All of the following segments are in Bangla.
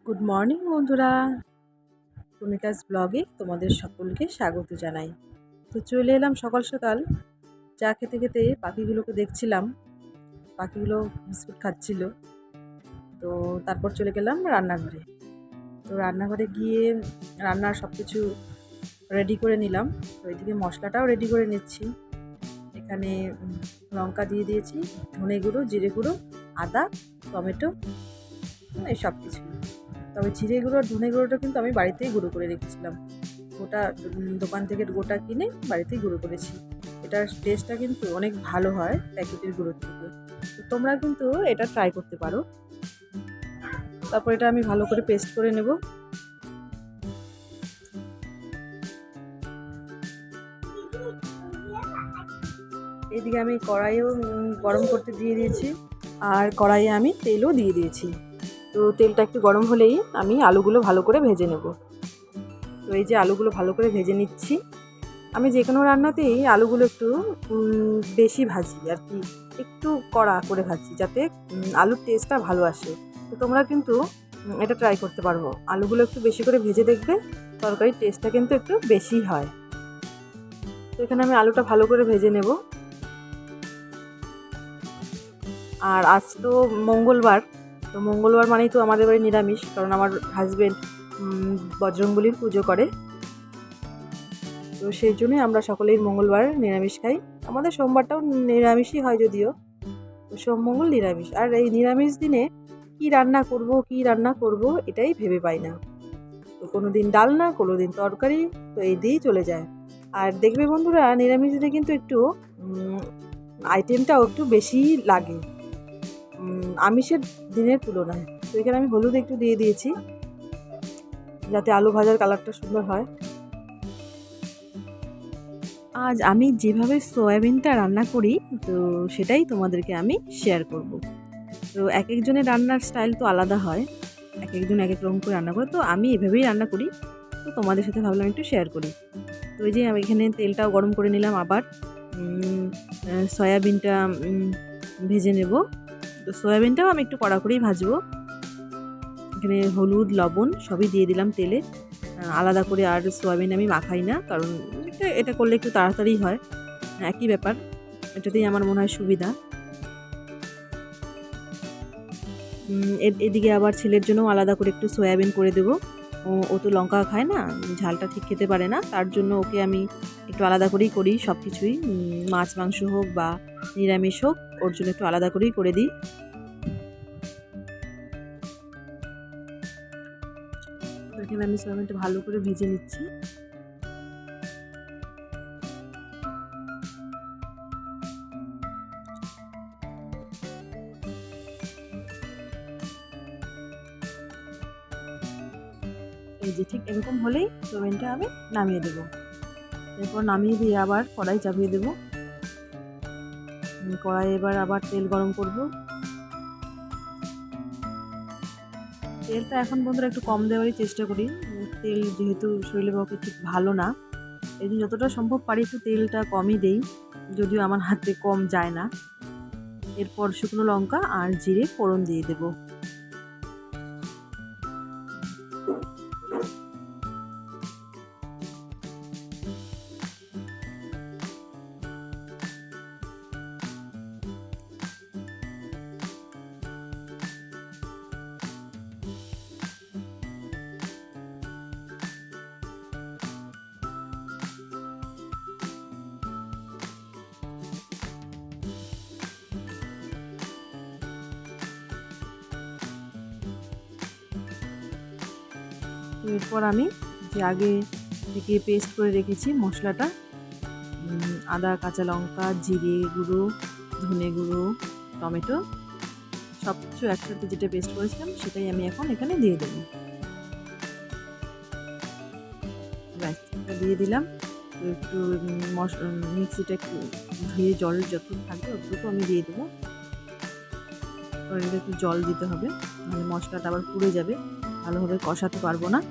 গুড মর্নিং বন্ধুরা, টুমিকাস ব্লগে তোমাদের সকলকে স্বাগত জানাই। তো চলে এলাম সকাল সকাল চা খেতে খেতে পাখিগুলোকে দেখছিলাম। পাখিগুলো বিস্কুট খাচ্ছিল। তো তারপর চলে গেলাম রান্নাঘরে। তো রান্নাঘরে গিয়ে রান্নার সব কিছু রেডি করে নিলাম। তো এদিকে মশলাটাও রেডি করে নিচ্ছি। এখানে লঙ্কা দিয়ে দিয়েছি, ধনে গুঁড়ো, জিরে গুঁড়ো, আদা, টমেটো, এই সব কিছু। তবে জিরে গুঁড়ো আর ধনে গুঁড়োটা কিন্তু আমি বাড়িতেই গুঁড়ো করে রেখেছিলাম। গোটা দোকান থেকে গোটা কিনে বাড়িতেই গুঁড়ো করেছি। এটার টেস্টটা কিন্তু অনেক ভালো হয় প্যাকেটের গুঁড়োর থেকে। তো তোমরা কিন্তু এটা ট্রাই করতে পারো। তারপর এটা আমি ভালো করে পেস্ট করে নেব। এদিকে আমি কড়াইও গরম করতে দিয়ে দিয়েছি, আর কড়াইয়ে আমি তেলও দিয়ে দিয়েছি। তো তেলটা একটু গরম হলেই আমি আলুগুলো ভালো করে ভেজে নেব। তো এই যে আলুগুলো ভালো করে ভেজে নিচ্ছি। আমি যে কোনো রান্নাতেই আলুগুলো একটু বেশি ভাজি আর কি, একটু কড়া করে ভাজি, যাতে আলুর টেস্টটা ভালো আসে। তো তোমরা কিন্তু এটা ট্রাই করতে পারবো। আলুগুলো একটু বেশি করে ভেজে দেখবে, তরকারির টেস্টটা কিন্তু একটু বেশি হয়। তো এখানে আমি আলুটা ভালো করে ভেজে নেব। আর আজ তো মঙ্গলবার, তো মঙ্গলবার মানেই তো আমাদের বাড়ি নিরামিষ, কারণ আমার হাজবেন্ড বজরংবলীর পুজো করে। তো সেই জন্যই আমরা সকলেই মঙ্গলবার নিরামিষ খাই। আমাদের সোমবারটাও নিরামিষই হয় যদিও, সোম মঙ্গল নিরামিষ। আর এই নিরামিষ দিনে কি রান্না করব এটাই ভেবে পাই না। তো কোনো দিন ডালনা, কোনো দিন তরকারি, তো এই দিয়েই চলে যায়। আর দেখবে বন্ধুরা, নিরামিষ দিনে কিন্তু একটু আইটেমটাও একটু বেশি লাগে আমিষের দিনের তুলনায়। তো এখানে আমি হলুদ একটু দিয়ে দিয়েছি, যাতে আলু ভাজার কালারটা সুন্দর হয়। আজ আমি যেভাবে সয়াবিনটা রান্না করি, তো সেটাই তোমাদেরকে আমি শেয়ার করব। তো এক একজনের রান্নার স্টাইল তো আলাদা হয়, এক একজন এক এক রকম করে রান্না করে। তো আমি এভাবেই রান্না করি, তো তোমাদের সাথে ভাবলাম একটু শেয়ার করি। তো এই যে আমি এখানে তেলটাও গরম করে নিলাম, আবার সয়াবিনটা ভেজে নেব। তো সয়াবিনটাও আমি একটু কড়া করেই ভাজবো। এখানে হলুদ, লবণ সবই দিয়ে দিলাম তেলে। আলাদা করে আর সয়াবিন আমি মাখাই না, কারণ এটা করলে একটু তাড়াতাড়ি হয়। একই ব্যাপার, এটাতেই আমার মনে হয় সুবিধা। এদিকে আবার ছেলের জন্য আলাদা করে একটু সয়াবিন করে দেবো। ও তো লঙ্কা খায় না, ঝালটা ঠিক খেতে পারে না, তার জন্য ওকে আমি একটু আলাদা করেই করি সব কিছুই। মাছ মাংস হোক বা নিরামিষ হোক, ওর জন্য একটু আলাদা করেই করে দিই। এখানে আমি সয়াবিনটা ভালো করে ভেজে নিচ্ছি। এই যে ঠিক এরকম হলেই সয়াবিনটা আমি নামিয়ে দেবো। এরপর নামিয়ে দিয়ে আবার কড়াই চাপিয়ে দেবো। কড়াই এবার আবার তেল গরম করব। তেলটা এখন বন্ধুরা একটু কম দেওয়ারই চেষ্টা করি। তেল যেহেতু শরীরের পক্ষে ঠিক ভালো না, এই জন্য যতটা সম্ভব পারি একটু তেলটা কমই দেই, যদিও আমার হাতে কম যায় না। এরপর শুকনো লঙ্কা আর জিরে ফোড়ন দিয়ে দেবো। এরপর আমি যে আগে থেকে পেস্ট করে রেখেছি মশলাটা, আদা, কাঁচা লঙ্কা, জিরে গুঁড়ো, ধনে গুঁড়ো, টমেটো, সব কিছু একসাথে যেটা পেস্ট করেছিলাম সেটাই আমি এখন এখানে দিয়ে দেবো। ব্যাস, এটা দিয়ে দিলাম। একটু মিক্সিটা একটু ধুয়ে জল যতটুকু থাকবে অতটুকু আমি দিয়ে দেবো। একটু জল দিতে হবে, নাহলে মশলাটা আবার পুড়ে যাবে, ভালোভাবে কষাতে পারবো না।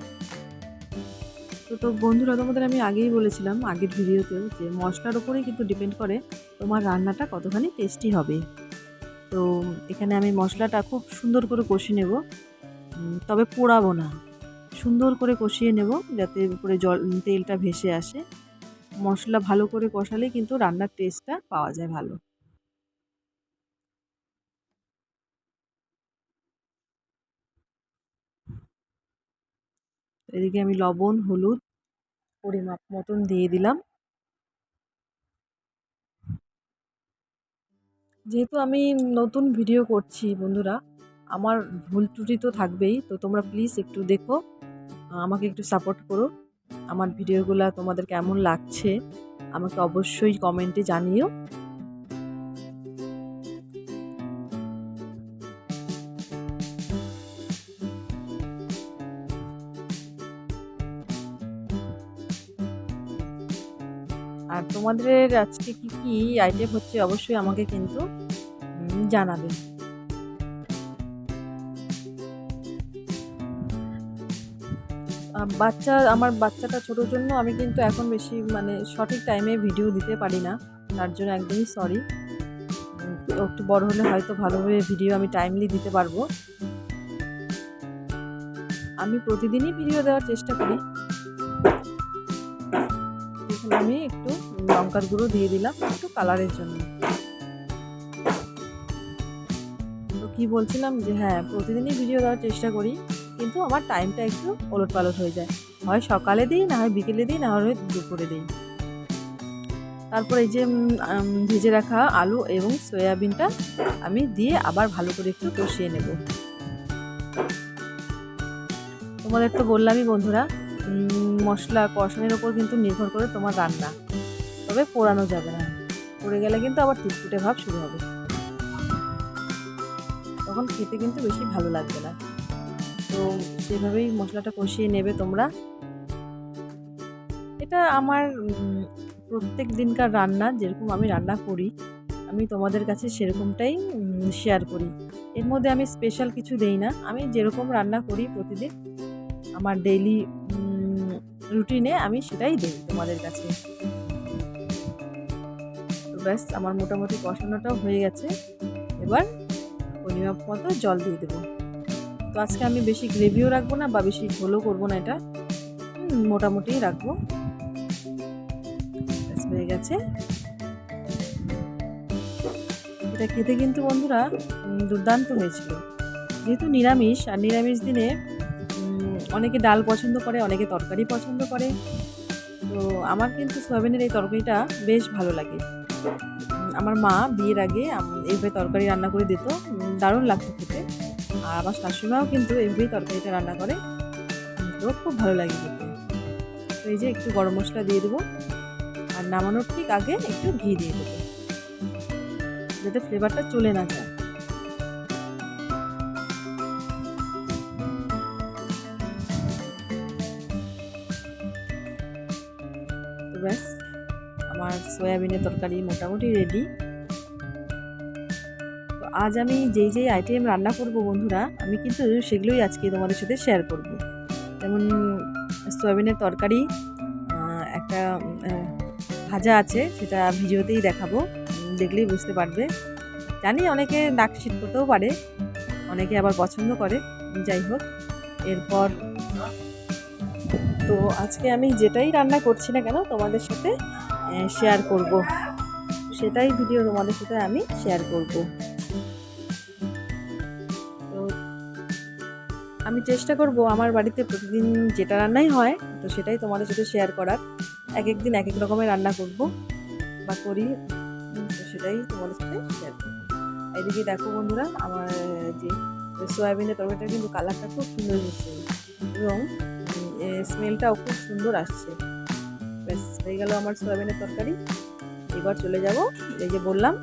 তো বন্ধুরা, তোমাদের আমি আগেই বলেছিলাম আগের ভিডিওতেও, যে মশলার ওপরেই কিন্তু ডিপেন্ড করে তোমার রান্নাটা কতখানি টেস্টি হবে। তো এখানে আমি মশলাটা খুব সুন্দর করে কষে নেব। তবে পোড়াবো না, সুন্দর করে কষিয়ে নেব যাতে উপরে তেলটা ভেসে আসে। মশলা ভালো করে কষালেই কিন্তু রান্নার টেস্টটা পাওয়া যায় ভালো। এদিকে আমি লবণ হলুদ পরিমাপ মতন দিয়ে দিলাম। যেহেতু আমি নতুন ভিডিও করছি বন্ধুরা, আমার ভুল ত্রুটি তো থাকবেই, তো তোমরা প্লিজ একটু দেখো, আমাকে একটু সাপোর্ট করো। আমার ভিডিওগুলো তোমাদের কেমন লাগছে আমাকে অবশ্যই কমেন্টে জানিও। আর তোমাদের আজকে কি কি আইটেম হচ্ছে অবশ্যই আমাকে কিন্তু জানাবে। আমার বাচ্চাটা ছোটোর জন্য আমি কিন্তু এখন বেশি মানে সঠিক টাইমে ভিডিও দিতে পারি না, তার জন্য একদমই সরি। একটু বড় হলে হয়তো ভালোভাবে ভিডিও আমি টাইমলি দিতে পারবো। আমি প্রতিদিনই ভিডিও দেওয়ার চেষ্টা করি। এখন আমি একটু লঙ্কার গুঁড়ো দিয়ে দিলাম একটু কালারের জন্য। তো কি বলছিলাম যে হ্যাঁ, প্রতিদিনই ভিডিও দেওয়ার চেষ্টা করি, কিন্তু আমার টাইমটা একটু ওলটপালট হয়ে যায়, হয় সকালে দিই, না হয় বিকেলে দিই, না হয় দুপুরে দিই। তারপর এই যে ভেজে রাখা আলু এবং সয়াবিনটা আমি দিয়ে আবার ভালো করে একটু কষিয়ে নেব। তোমাদের তো বললামই বন্ধুরা, মশলা কষানোর ওপর কিন্তু নির্ভর করে তোমার রান্না, তবে পোড়ানো যাবে না, পড়ে গেলে কিন্তু আবার ফুটফুটে ভাব শুরু হবে, তখন খেতে কিন্তু বেশি ভালো লাগবে না। তো সেভাবেই মশলাটা কষিয়ে নেবে তোমরা। এটা আমার প্রত্যেক দিনকার রান্না, যেরকম আমি রান্না করি আমি তোমাদের কাছে সেরকমটাই শেয়ার করি। এর মধ্যে আমি স্পেশাল কিছু দেই না, আমি যেরকম রান্না করি প্রতিদিন আমার ডেইলি রুটিনে আমি সেটাই দিই তোমাদের কাছে। তো ব্যাস, আমার মোটামুটি কষানোটাও হয়ে গেছে, এবার পরিমাপ মতো জল দিয়ে দেবো। তো আজকে আমি বেশি গ্রেভিও রাখবো না বা বেশি ঝোলও করবো না, এটা মোটামুটি রাখবো। হয়ে গেছে। এটা খেতে কিন্তু বন্ধুরা দুর্দান্ত হয়েছিল। যেহেতু নিরামিষ, আর নিরামিষ দিনে অনেকে ডাল পছন্দ করে, অনেকে তরকারি পছন্দ করে, তো আমার কিন্তু সয়াবিনের এই তরকারিটা বেশ ভালো লাগে। আমার মা বিয়ের আগে এইভাবে তরকারি রান্না করে দিত, দারুণ লাগতো খেতে। আর আমার শাশুড়িমাও কিন্তু এইভাবেই তরকারিটা রান্না করে, তো খুব ভালো লাগে খেতে। তো এই যে একটু গরম মশলা দিয়ে দেবো, আর নামানোর ঠিক আগে একটু ঘি দিয়ে দেবো যাতে ফ্লেভারটা চলে না যায়। তো ব্যাস, আমার সয়াবিনের তরকারি মোটামুটি রেডি। তো আজ আমি যেই আইটেম রান্না করব বন্ধুরা, আমি কিন্তু সেগুলোই আজকে তোমাদের সাথে শেয়ার করব। যেমন সয়াবিনের তরকারি, একটা ভাজা আছে, সেটা ভিডিওতেই দেখাবো, দেখলেই বুঝতে পারবে। জানি অনেকে নাক শীত করতেও পারে, অনেকে আবার পছন্দ করে, যাই হোক। এরপর তো আজকে আমি যেটাই রান্না করছি না কেন তোমাদের সাথে শেয়ার করব, সেটাই ভিডিও তোমাদের সাথে আমি শেয়ার করব। তো আমি চেষ্টা করব আমার বাড়িতে প্রতিদিন যেটা রান্নাই হয় তো সেটাই তোমাদের সাথে শেয়ার করার। এক এক দিন এক এক রকমের রান্না করব বা করি, তো সেটাই তোমাদের সাথে শেয়ার করব। এদিকে দেখো বন্ধুরা, আমার যে সয়াবিনের তরকারিটা কিন্তু কালারটা খুব সুন্দর হচ্ছে এবং স্মেলটাও খুব সুন্দর আসছে। ব্যাস, হয়ে গেল আমার সয়াবিনের তরকারি। এবার চলে যাব এই যে বললাম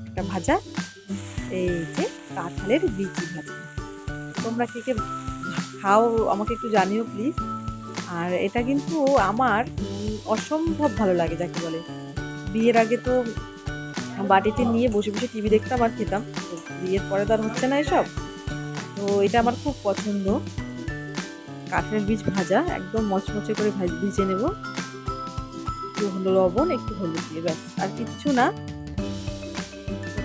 একটা ভাজা, এই যে কাঁঠালের বিচি ভাজা। তোমরা কে কে খাও আমাকে একটু জানিও প্লিজ। আর এটা কিন্তু আমার অসম্ভব ভালো লাগে, যাকে বলে। বিয়ের আগে তো বাটিতে নিয়ে বসে বসে টিভি দেখতাম আর খেতাম, তো বিয়ের পরে তো আর হচ্ছে না এসব, তো এটা আমার খুব পছন্দ। কাঁঠালের বীজ ভাজা একদম মচমচে করে ভিজে নেব, একটু লবণ একটু হলুদ দিয়ে, ব্যাস আর কিচ্ছু না।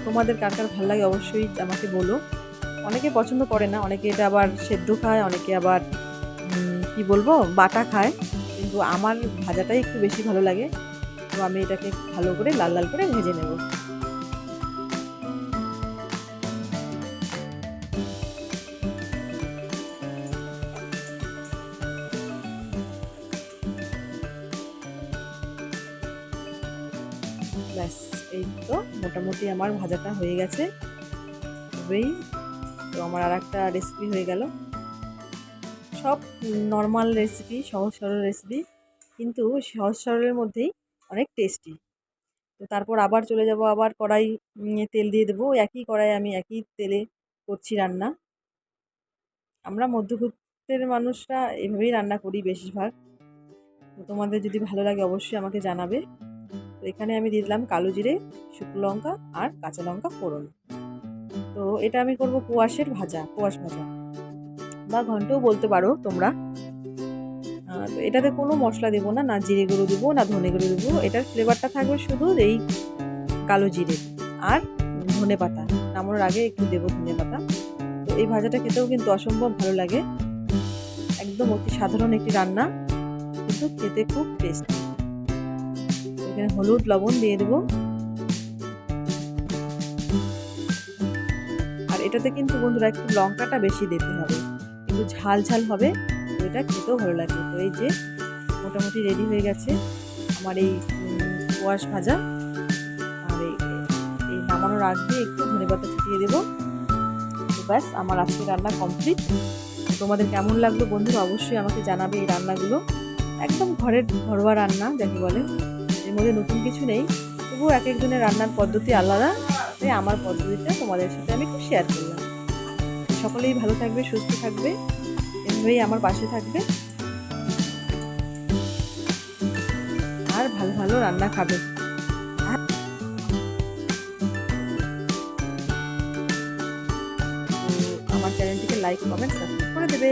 তোমাদের কার কার ভালো লাগে অবশ্যই আমাকে বলো। অনেকে পছন্দ করে না, অনেকে এটা আবার সেদ্ধ খায়, অনেকে আবার কি বলবো বাটা খায়, কিন্তু আমার ভাজাটাই একটু বেশি ভালো লাগে। তো আমি এটাকে ভালো করে লাল লাল করে ভেজে নেব। ব্যাস, এই তো মোটামুটি আমার ভাজাটা হয়ে গেছে। তবেই তো আমার আর একটা রেসিপি হয়ে গেল। সব নর্মাল রেসিপি, সহজ সরল রেসিপি, কিন্তু সহজ সরলের মধ্যেই অনেক টেস্টি। তো তারপর আবার চলে যাব, আবার কড়াই তেল দিয়ে দেবো। একই কড়াই আমি একই তেলে করছি রান্না। আমরা মধ্যবিত্তের মানুষরা এভাবেই রান্না করি বেশিরভাগ। তো তোমাদের যদি ভালো লাগে অবশ্যই আমাকে জানাবে। তো এখানে আমি দিয়ে দিলাম কালো জিরে, শুকনো লঙ্কা আর কাঁচা লঙ্কা ফোড়ন। তো এটা আমি করব কোয়াশ ভাজা বা ঘন্টও বলতে পারো তোমরা। তো এটাতে কোনো মশলা দেবো না, না জিরে গুঁড়ো দেবো না ধনে গুঁড়ো দেবো। এটার ফ্লেভারটা থাকবে শুধু এই কালো জিরে আর ধনে পাতা। নামানোর আগে একটু দেবো ধনে পাতা। তো এই ভাজাটা খেতেও কিন্তু অসম্ভব ভালো লাগে। একদম অতি সাধারণ একটি রান্না, কিন্তু খেতে খুব টেস্টি। এখানে হলুদ লবণ দিয়ে দেবো। আর এটাতে কিন্তু বন্ধুরা একটু লঙ্কাটা বেশি দিতে হবে, একটু ঝাল ঝাল হবে, তো এটা খেতেও ভালো লাগবে। তো এই যে মোটামুটি রেডি হয়ে গেছে আমার এই কোয়াশ ভাজা। আর এই নামানোর আগে একটু ধনেপাতা ছিটিয়ে দেবো। তো ব্যাস, আমার আজকে রান্না কমপ্লিট। তোমাদের কেমন লাগলো বন্ধুরা অবশ্যই আমাকে জানাবে। এই রান্নাগুলো একদম ঘরোয়া রান্না যাকে বলে, এর মধ্যে নতুন কিছু নেই, তবুও এক একজনের রান্নার পদ্ধতি আলাদা, তাই আমার পদ্ধতিটা তোমাদের সাথে আমি একটু শেয়ার করলাম। সকলেই ভালো থাকবে, সুস্থ থাকবে, এভাবেই আমার পাশে থাকবে, আর ভালো ভালো রান্না খাবে। তো আমার চ্যানেলটিকে লাইক, কমেন্ট, সাবস্ক্রাইব করে দেবে।